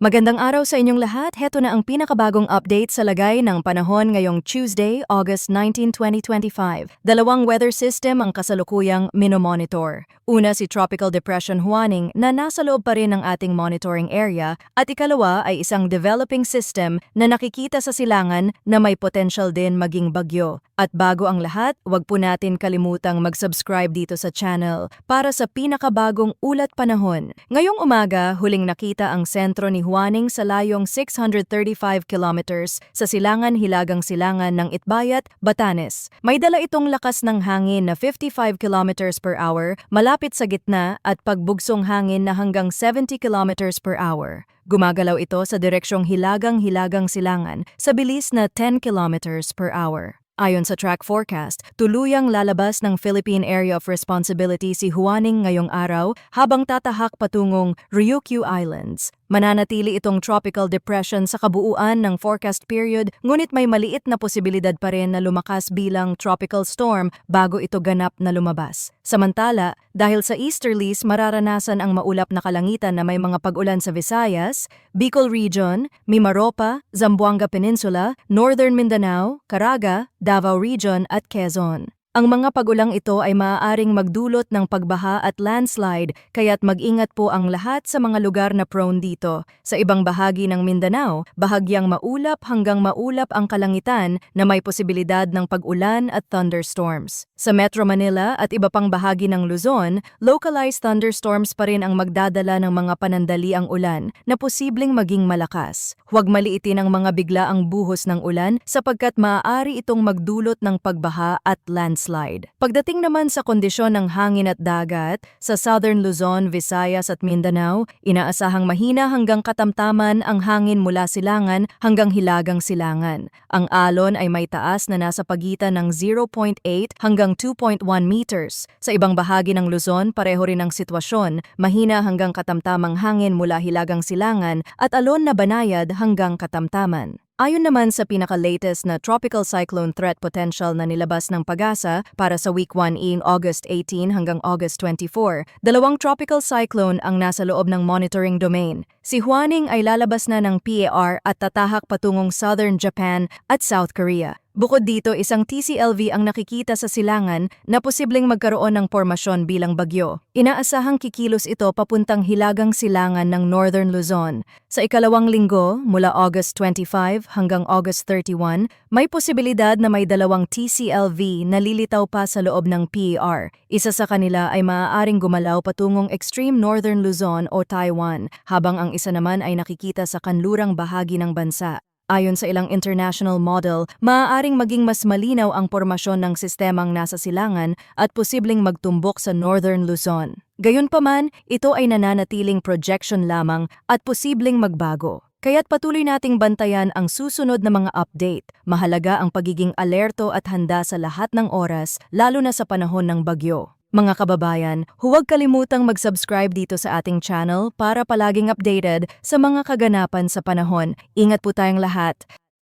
Magandang araw sa inyong lahat. Heto na ang pinakabagong update sa lagay ng panahon ngayong Tuesday, August 19, 2025. Dalawang weather system ang kasalukuyang minomonitor. Una si Tropical Depression Juaning na nasa loob pa rin ng ating monitoring area at ikalawa ay isang developing system na nakikita sa silangan na may potential din maging bagyo. At bago ang lahat, wag po natin kalimutang mag-subscribe dito sa channel para sa pinakabagong ulat panahon. Ngayong umaga, huling nakita ang sentro ni Juaning sa layong 635 kilometers sa silangan-hilagang silangan ng Itbayat, Batanes. May dala itong lakas ng hangin na 55 kilometers per hour, malapit sa gitna at pagbugsong hangin na hanggang 70 kilometers per hour. Gumagalaw ito sa direksyong hilagang-hilagang silangan sa bilis na 10 kilometers per hour. Ayon sa track forecast, tuluyang lalabas ng Philippine Area of Responsibility si Juaning ngayong araw habang tatahak patungong Ryukyu Islands. Mananatili itong tropical depression sa kabuuan ng forecast period, ngunit may maliit na posibilidad pa rin na lumakas bilang tropical storm bago ito ganap na lumabas. Samantala, dahil sa easterlies mararanasan ang maulap na kalangitan na may mga pag-ulan sa Visayas, Bicol Region, Mimaropa, Zamboanga Peninsula, Northern Mindanao, Caraga, Davao Region at Quezon. Ang mga pag-ulang ito ay maaaring magdulot ng pagbaha at landslide, kaya't mag-ingat po ang lahat sa mga lugar na prone dito. Sa ibang bahagi ng Mindanao, bahagyang maulap hanggang maulap ang kalangitan na may posibilidad ng pag-ulan at thunderstorms. Sa Metro Manila at iba pang bahagi ng Luzon, localized thunderstorms pa rin ang magdadala ng mga panandaliang ulan na posibleng maging malakas. Huwag maliitin ang mga biglaang buhos ng ulan sapagkat maaari itong magdulot ng pagbaha at landslide. Pagdating naman sa kondisyon ng hangin at dagat, sa Southern Luzon, Visayas at Mindanao, inaasahang mahina hanggang katamtaman ang hangin mula silangan hanggang hilagang silangan. Ang alon ay may taas na nasa pagitan ng 0.8 hanggang 2.1 meters. Sa ibang bahagi ng Luzon, pareho rin ang sitwasyon, mahina hanggang katamtamang hangin mula hilagang silangan at alon na banayad hanggang katamtaman. Ayon naman sa pinaka-latest na tropical cyclone threat potential na nilabas ng PAGASA para sa week 1 in August 18 hanggang August 24, dalawang tropical cyclone ang nasa loob ng monitoring domain. Si Juaning ay lalabas na ng PAR at tatahak patungong southern Japan at South Korea. Bukod dito, isang TCLV ang nakikita sa silangan na posibleng magkaroon ng pormasyon bilang bagyo. Inaasahang kikilos ito papuntang hilagang silangan ng Northern Luzon. Sa ikalawang linggo, mula August 25 hanggang August 31, may posibilidad na may dalawang TCLV na lilitaw pa sa loob ng PAR. Isa sa kanila ay maaaring gumalaw patungong extreme Northern Luzon o Taiwan, habang ang isa naman ay nakikita sa kanlurang bahagi ng bansa. Ayon sa ilang international model, maaaring maging mas malinaw ang pormasyon ng sistemang nasa silangan at posibleng magtumbok sa Northern Luzon. Gayunpaman, ito ay nananatiling projection lamang at posibleng magbago. Kaya't patuloy nating bantayan ang susunod na mga update. Mahalaga ang pagiging alerto at handa sa lahat ng oras, lalo na sa panahon ng bagyo. Mga kababayan, huwag kalimutang mag-subscribe dito sa ating channel para palaging updated sa mga kaganapan sa panahon. Ingat po tayong lahat.